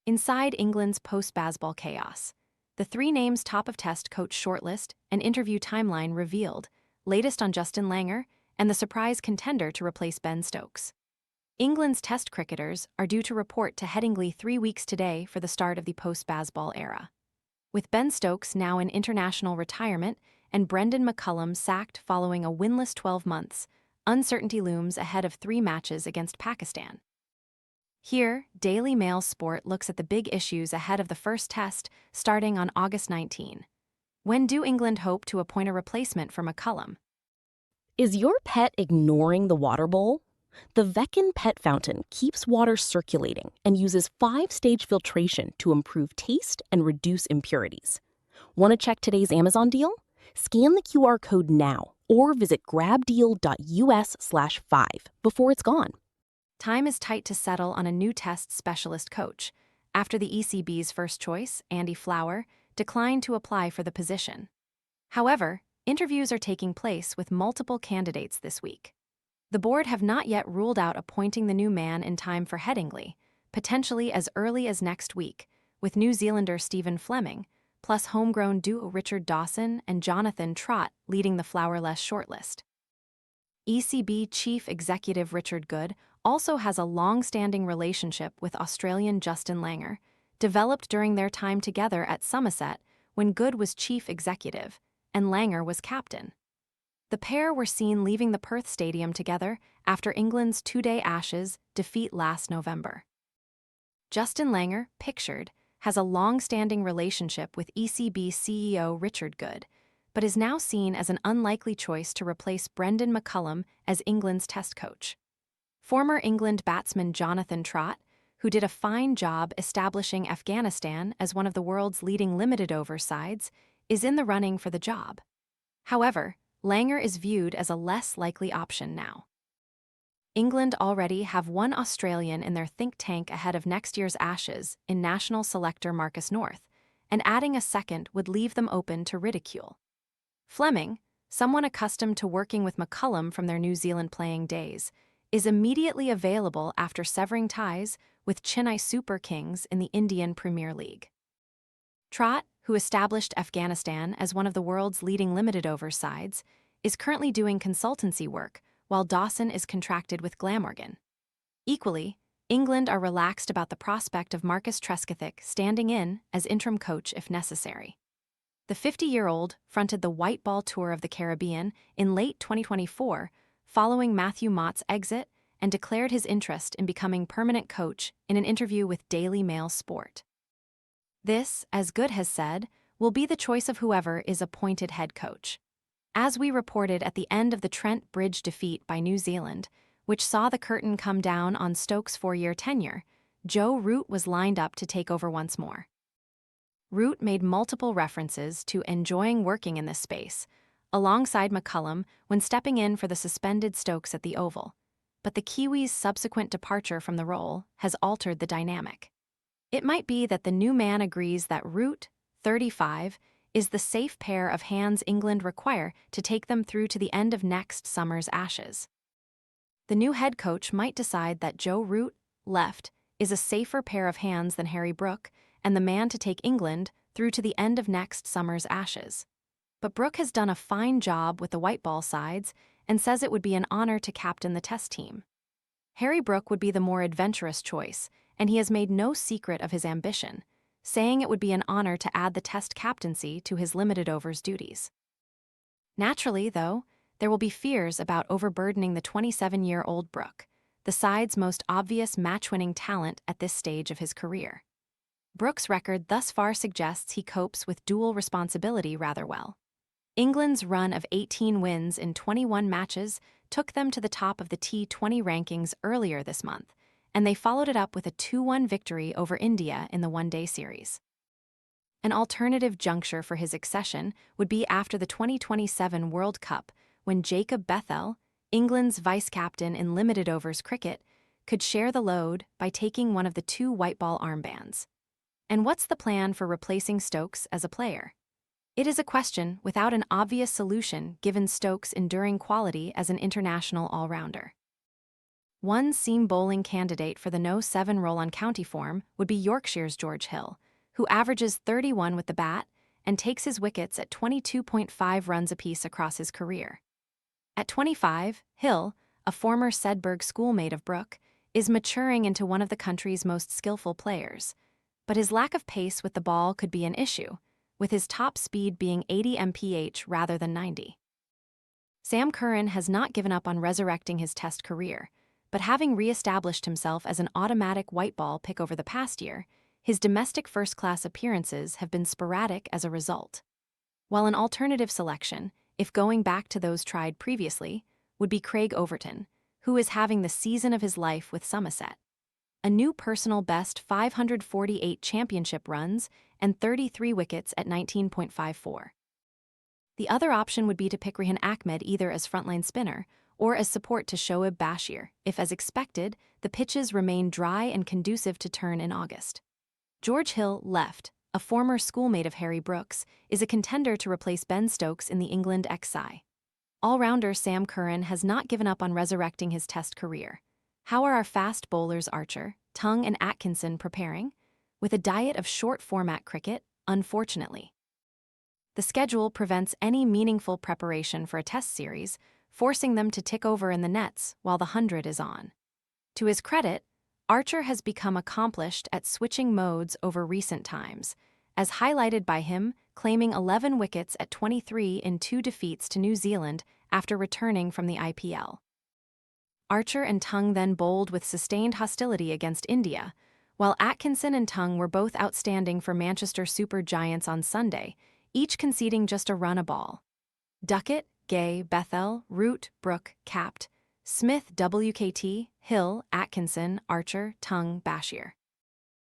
Inside England's post-Bazball chaos, the three names top of test coach shortlist and interview timeline revealed, latest on Justin Langer and the surprise contender to replace Ben Stokes. England's test cricketers are due to report to Headingley 3 weeks today for the start of the post-Bazball era. With Ben Stokes now in international retirement and Brendon McCullum sacked following a winless 12 months, uncertainty looms ahead of 3 matches against Pakistan. Here, Daily Mail Sport looks at the big issues ahead of the first test starting on August 19. When do England hope to appoint a replacement for McCullum? Is your pet ignoring the water bowl? The Veckin Pet Fountain keeps water circulating and uses 5-stage filtration to improve taste and reduce impurities. Want to check today's Amazon deal? Scan the QR code now or visit grabdeal.us/5 before it's gone. Time is tight to settle on a new test specialist coach, after the ECB's first choice, Andy Flower, declined to apply for the position. However, interviews are taking place with multiple candidates this week. The board have not yet ruled out appointing the new man in time for Headingley, potentially as early as next week, with New Zealander Stephen Fleming, plus homegrown duo Richard Dawson and Jonathan Trott leading the Flowerless shortlist. ECB Chief Executive Richard Good also has a long-standing relationship with Australian Justin Langer, developed during their time together at Somerset when Good was chief executive and Langer was captain. The pair were seen leaving the Perth Stadium together after England's 2-day Ashes defeat last November. Justin Langer, pictured, has a long-standing relationship with ECB CEO Richard Good, but is now seen as an unlikely choice to replace Brendon McCullum as England's test coach. Former England batsman Jonathan Trott, who did a fine job establishing Afghanistan as one of the world's leading limited-over sides, is in the running for the job. However, Langer is viewed as a less likely option now. England already have one Australian in their think tank ahead of next year's Ashes in national selector Marcus North, and adding a second would leave them open to ridicule. Fleming, someone accustomed to working with McCullum from their New Zealand playing days, is immediately available after severing ties with Chennai Super Kings in the Indian Premier League. Trott, who established Afghanistan as one of the world's leading limited-over sides, is currently doing consultancy work, while Dawson is contracted with Glamorgan. Equally, England are relaxed about the prospect of Marcus Trescothick standing in as interim coach if necessary. The 50-year-old fronted the White Ball Tour of the Caribbean in late 2024, following Matthew Mott's exit, and declared his interest in becoming permanent coach in an interview with Daily Mail Sport. This, as Good has said, will be the choice of whoever is appointed head coach. As we reported at the end of the Trent Bridge defeat by New Zealand, which saw the curtain come down on Stokes' 4-year tenure, Joe Root was lined up to take over once more. Root made multiple references to enjoying working in this space, alongside McCullum when stepping in for the suspended Stokes at the Oval, but the Kiwis' subsequent departure from the role has altered the dynamic. It might be that the new man agrees that Root, 35, is the safe pair of hands England require to take them through to the end of next summer's Ashes. The new head coach might decide that Joe Root, left, is a safer pair of hands than Harry Brook and the man to take England through to the end of next summer's Ashes. But Brook has done a fine job with the white ball sides and says it would be an honor to captain the test team. Harry Brook would be the more adventurous choice, and he has made no secret of his ambition, saying it would be an honor to add the test captaincy to his limited overs duties. Naturally, though, there will be fears about overburdening the 27-year-old Brook, the side's most obvious match-winning talent at this stage of his career. Brook's record thus far suggests he copes with dual responsibility rather well. England's run of 18 wins in 21 matches took them to the top of the T20 rankings earlier this month, and they followed it up with a 2-1 victory over India in the one-day series. An alternative juncture for his accession would be after the 2027 World Cup, when Jacob Bethell, England's vice-captain in limited overs cricket, could share the load by taking one of the 2 white ball armbands. And what's the plan for replacing Stokes as a player? It is a question without an obvious solution given Stokes' enduring quality as an international all-rounder. One seam bowling candidate for the no-7 role on county form would be Yorkshire's George Hill, who averages 31 with the bat and takes his wickets at 22.5 runs apiece across his career. At 25, Hill, a former Sedberg schoolmate of Brooke, is maturing into one of the country's most skillful players. But his lack of pace with the ball could be an issue, with his top speed being 80 mph rather than 90. Sam Curran has not given up on resurrecting his Test career, but having re-established himself as an automatic white ball pick over the past year, his domestic first-class appearances have been sporadic as a result. While an alternative selection, if going back to those tried previously, would be Craig Overton, who is having the season of his life with Somerset. A new personal best 548 championship runs and 33 wickets at 19.54. The other option would be to pick Rehan Ahmed either as frontline spinner or as support to Shoaib Bashir, if, as expected, the pitches remain dry and conducive to turn in August. George Hill, left, a former schoolmate of Harry Brooks, is a contender to replace Ben Stokes in the England XI. All-rounder Sam Curran has not given up on resurrecting his Test career. How are our fast bowlers Archer, Tongue and Atkinson preparing? With a diet of short-format cricket, unfortunately. The schedule prevents any meaningful preparation for a Test series, forcing them to tick over in the nets while the 100 is on. To his credit, Archer has become accomplished at switching modes over recent times, as highlighted by him claiming 11 wickets at 23 in 2 defeats to New Zealand after returning from the IPL. Archer and Tongue then bowled with sustained hostility against India, while Atkinson and Tongue were both outstanding for Manchester Super Giants on Sunday, each conceding just a run a ball. Duckett, Gay, Bethel, Root, Brooke, capped. Smith, WKT, Hill, Atkinson, Archer, Tongue, Bashir.